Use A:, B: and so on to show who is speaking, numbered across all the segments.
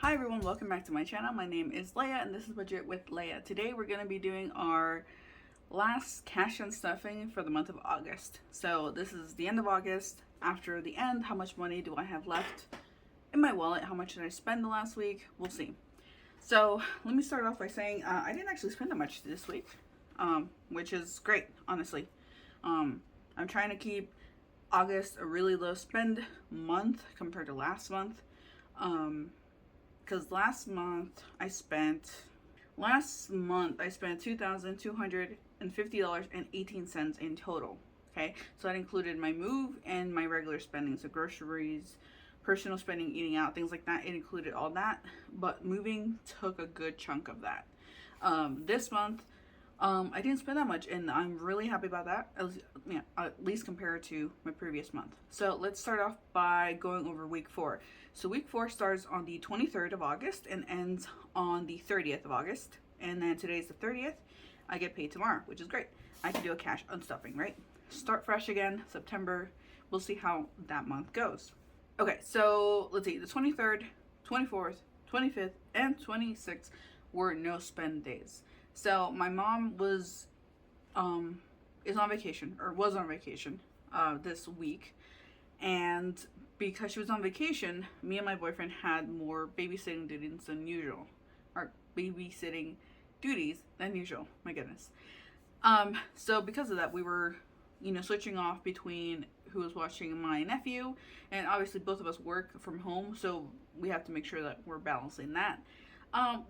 A: Hi everyone, welcome back to my channel. My name is Leia and this is Budget with Leia. Today we're going to be doing our last cash and stuffing for the month of August. So this is the end of August. After the end, how much money do I have left in my wallet? How much did I spend the last week? We'll see. So let me start off by saying I didn't actually spend that much this week, which is great, honestly. I'm trying to keep August a really low spend month compared to last month. Because last month I spent $2,250.18 in total. Okay, so that included my move and my regular spending, so groceries, personal spending, eating out, things like that. It included all that, but moving took a good chunk of that. This month I didn't spend that much, and I'm really happy about that, at least compared to my previous month. So let's start off by going over week 4. So week 4 starts on the 23rd of August and ends on the 30th of August. And then today's the 30th. I get paid tomorrow, which is great. I can do a cash unstuffing, right? Start fresh again, September. We'll see how that month goes. Okay, so let's see. The 23rd, 24th, 25th, and 26th were no spend days. So my mom was on vacation this week, and because she was on vacation, me and my boyfriend had more babysitting duties than usual. My goodness. So because of that, we were, switching off between who was watching my nephew, and obviously both of us work from home, so we have to make sure that we're balancing that.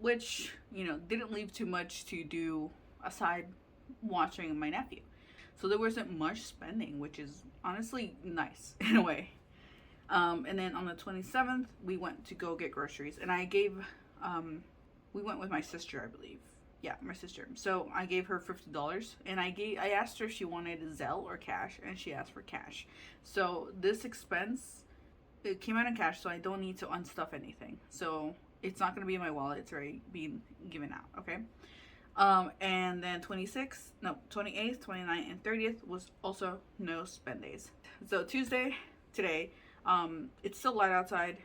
A: Which, didn't leave too much to do aside watching my nephew. So there wasn't much spending, which is honestly nice in a way. And then on the 27th, we went to go get groceries, and we went with my sister, I believe. Yeah, my sister. So I gave her $50, and I asked her if she wanted Zelle or cash, and she asked for cash. So this expense, it came out in cash, so I don't need to unstuff anything. So it's not going to be in my wallet. It's already being given out, okay? And then 28th, 29th, and 30th was also no spend days. So Tuesday, today, it's still light outside,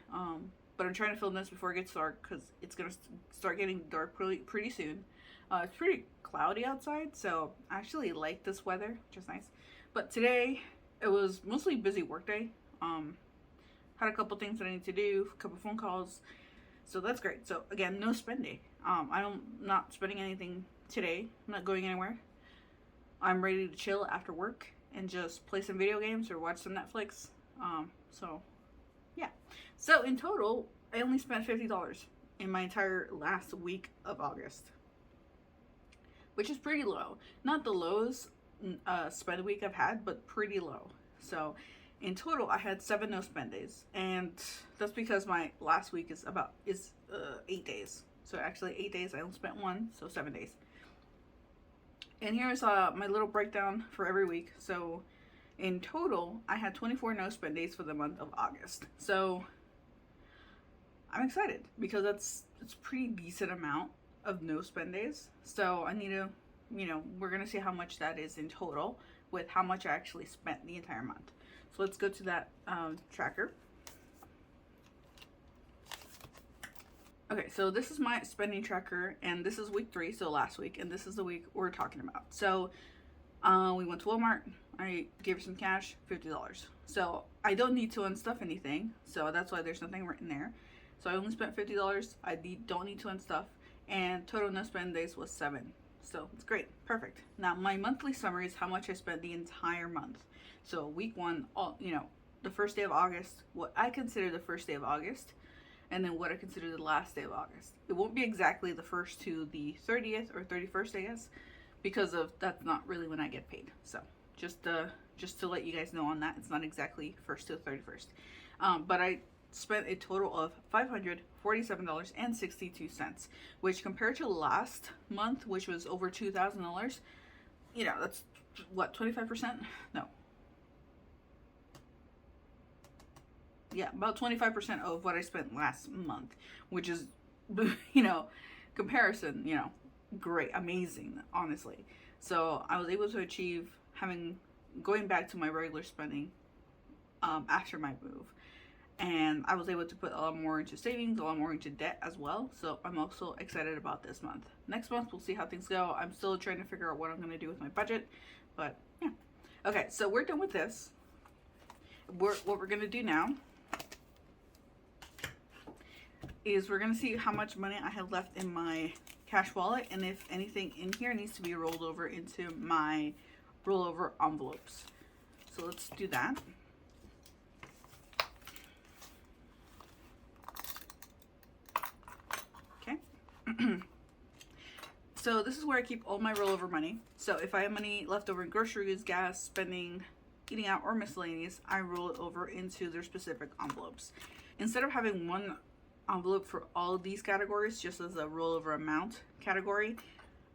A: but I'm trying to film this before it gets dark because it's going to start getting dark pretty soon. It's pretty cloudy outside, so I actually like this weather, which is nice. But today, it was mostly busy work day. Had a couple things that I need to do, a couple phone calls. So that's great. So again, no spending. I'm not spending anything today. I'm not going anywhere. I'm ready to chill after work and just play some video games or watch some Netflix. So yeah. So in total, I only spent $50 in my entire last week of August, which is pretty low. Not the lowest spend week I've had, but pretty low. So in total, I had 7 no spend days, and that's because my last week is 8 days. So actually 8 days, I only spent 1, so 7 days. And here's my little breakdown for every week. So in total, I had 24 no spend days for the month of August. So I'm excited because it's a pretty decent amount of no spend days. So I need to, we're gonna see how much that is in total with how much I actually spent the entire month. So let's go to that tracker. Okay, so this is my spending tracker, and this is week 3, so last week, and this is the week we're talking about. So we went to Walmart. I gave her some cash, $50. So I don't need to unstuff anything, so that's why there's nothing written there. So I only spent $50. I don't need to unstuff, and total no spend days was 7. So it's great, perfect. Now my monthly summary is how much I spent the entire month. So week 1, the first day of August, what I consider the first day of August, and then what I consider the last day of August. It won't be exactly the 1st to the 30th or 31st, I guess, because that's not really when I get paid. So just to let you guys know on that, it's not exactly 1st to the 31st. But I spent a total of $547.62, which compared to last month, which was over $2,000, that's what, 25%? No. Yeah, about 25% of what I spent last month, which is, comparison, great, amazing, honestly. So I was able to achieve going back to my regular spending after my move. And I was able to put a lot more into savings, a lot more into debt as well. So I'm also excited about this month. Next month, we'll see how things go. I'm still trying to figure out what I'm going to do with my budget. But yeah. Okay, so we're done with this. What we're going to do now is we're going to see how much money I have left in my cash wallet, and if anything in here needs to be rolled over into my rollover envelopes. So let's do that. Okay. So this is where I keep all my rollover money. So if I have money left over in groceries, gas, spending, eating out, or miscellaneous, I roll it over into their specific envelopes. Instead of having one envelope for all of these categories, just as a rollover amount category,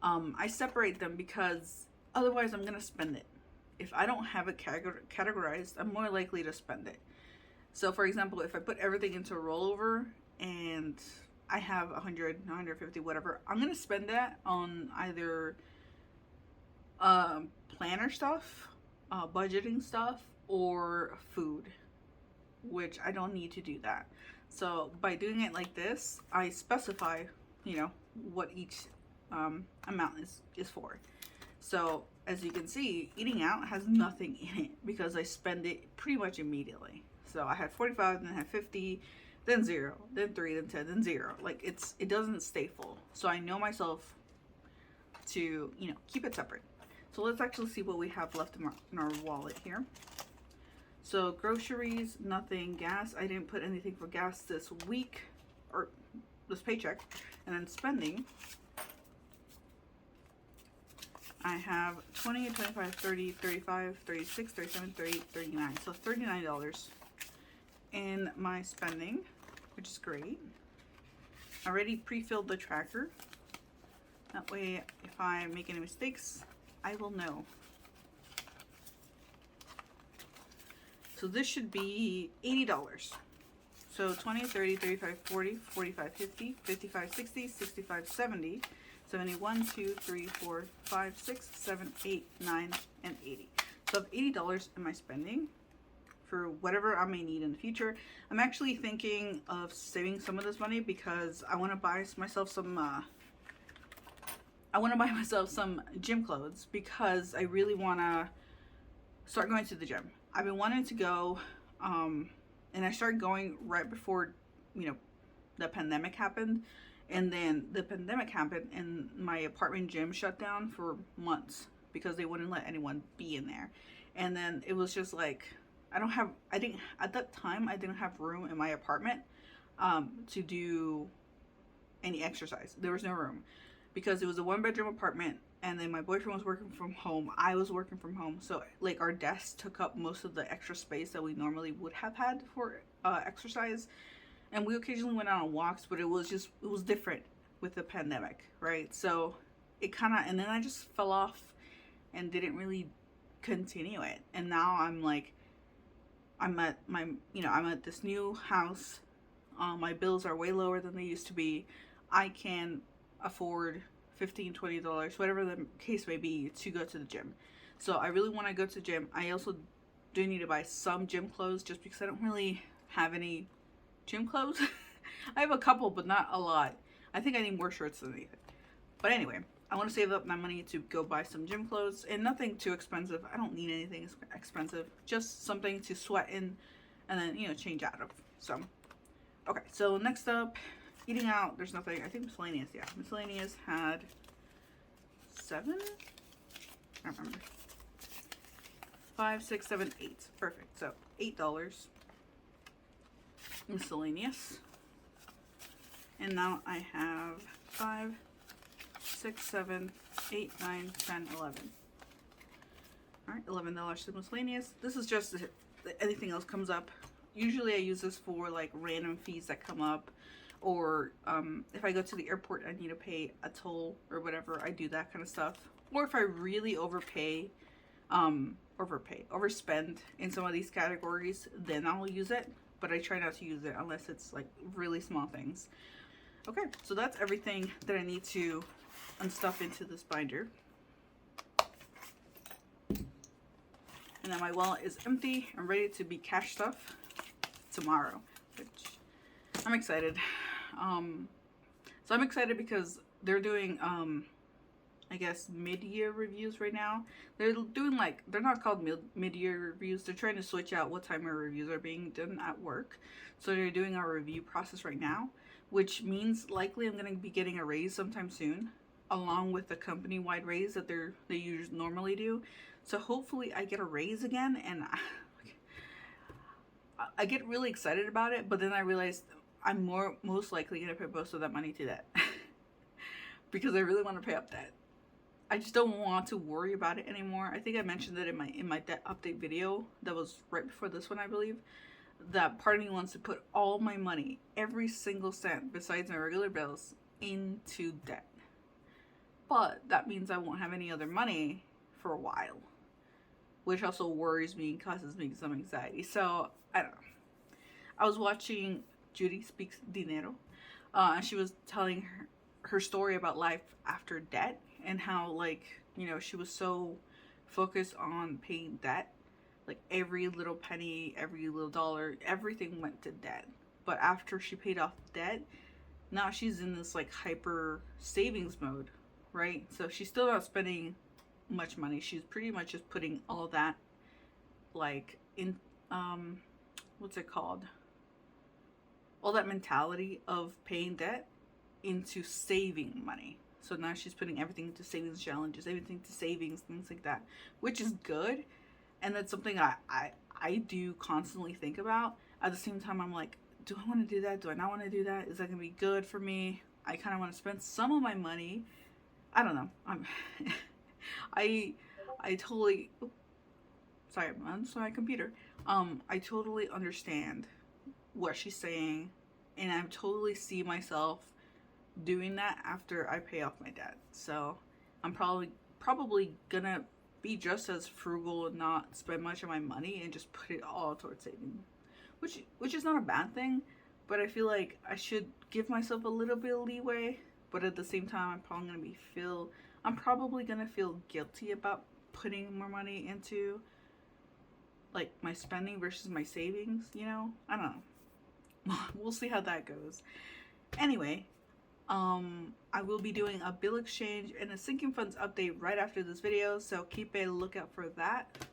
A: I separate them because otherwise I'm going to spend it. If I don't have it categorized, I'm more likely to spend it. So for example, if I put everything into a rollover and I have 100, 150, whatever, I'm going to spend that on either planner stuff, budgeting stuff, or food, which I don't need to do that. So by doing it like this, I specify, you know, what each amount is for. So as you can see, eating out has nothing in it because I spend it pretty much immediately. So I had 45, then I had 50, then 0, then 3, then 10, then 0. Like it doesn't stay full. So I know myself to, you know, keep it separate. So let's actually see what we have left in our wallet here. So groceries, nothing. Gas, I didn't put anything for gas this week, or this paycheck. And then spending, I have 20, 25, 30, 35, 36, 37, 38, 39. So $39 in my spending, which is great. I already pre-filled the tracker. That way, if I make any mistakes, I will know. So this should be $80. So 20, 30, 35, 40, 45, 50, 55, 60, 65, 70, 71, 2, 3, 4, 5, 6, 7, 8, 9, and 80. So I have $80 in my spending for whatever I may need in the future. I'm actually thinking of saving some of this money because I want to buy myself some gym clothes because I really want to start going to the gym. I've been wanting to go, and I started going right before, you know, the pandemic happened. And then the pandemic happened and my apartment gym shut down for months because they wouldn't let anyone be in there. And then it was just like, at that time, I didn't have room in my apartment to do any exercise. There was no room because it was a 1-bedroom apartment. And then my boyfriend was working from home. I was working from home. So like our desk took up most of the extra space that we normally would have had for exercise. And we occasionally went out on walks, but it was different with the pandemic, right? So it kind of, and then I just fell off and didn't really continue it. And now I'm like, I'm at this new house. My bills are way lower than they used to be. I can afford $15, $20, whatever the case may be, to go to the gym. So I really want to go to the gym. I also do need to buy some gym clothes just because I don't really have any gym clothes. I have a couple, but not a lot. I think I need more shirts than anything. But anyway, I want to save up my money to go buy some gym clothes, and nothing too expensive. I don't need anything expensive. Just something to sweat in and then, you know, change out of. So, okay. So next up, eating out. There's nothing. I think miscellaneous. Yeah, miscellaneous had 7. I don't remember. 5, 6, 7, 8. Perfect. So $8 miscellaneous. And now I have 5, 6, 7, 8, 9, 10, 11. Alright, $11 to miscellaneous. This is just anything else comes up. Usually I use this for like random fees that come up, or if I go to the airport I need to pay a toll or whatever, I do that kind of stuff. Or if I really overspend in some of these categories, then I'll use it. But I try not to use it unless it's like really small things. Okay, so that's everything that I need to unstuff into this binder. And then my wallet is empty. I'm ready to be cash stuff tomorrow. which I'm excited. So I'm excited because they're doing, I guess, mid-year reviews right now. They're doing, like, they're not called mid-year reviews. They're trying to switch out what time our reviews are being done at work. So they're doing our review process right now, which means likely I'm going to be getting a raise sometime soon, along with the company-wide raise that they usually normally do. So hopefully I get a raise again, and I get really excited about it, but then I realized I'm most likely going to pay most of that money to debt. Because I really want to pay up debt. I just don't want to worry about it anymore. I think I mentioned that in my debt update video that was right before this one, I believe, that part of me wants to put all my money, every single cent besides my regular bills, into debt. But that means I won't have any other money for a while, which also worries me and causes me some anxiety. So I don't know. I was watching Judy Speaks Dinero, and she was telling her story about life after debt, and how, like, you know, she was so focused on paying debt, like every little penny, every little dollar, everything went to debt. But after she paid off debt, now she's in this like hyper savings mode, right? So she's still not spending much money. She's pretty much just putting all that, like, in what's it called, all that mentality of paying debt into saving money. So now she's putting everything into savings challenges, everything to savings, things like that, which is good. And that's something I do constantly think about. At the same time, I'm like, do I want to do that? Do I not want to do that? Is that going to be good for me? I kind of want to spend some of my money. I don't know. I totally, sorry, I'm on my computer. I totally understand what she's saying, and I totally see myself doing that after I pay off my debt. So I'm probably gonna be just as frugal and not spend much of my money and just put it all towards saving, which is not a bad thing, but I feel like I should give myself a little bit of leeway. But at the same time, I'm probably gonna feel guilty about putting more money into, like, my spending versus my savings, you know? I don't know. We'll see how that goes. Anyway, I will be doing a bill exchange and a sinking funds update right after this video, so keep a lookout for that.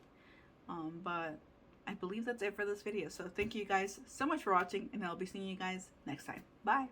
A: But I believe that's it for this video. So thank you guys so much for watching, and I'll be seeing you guys next time. Bye!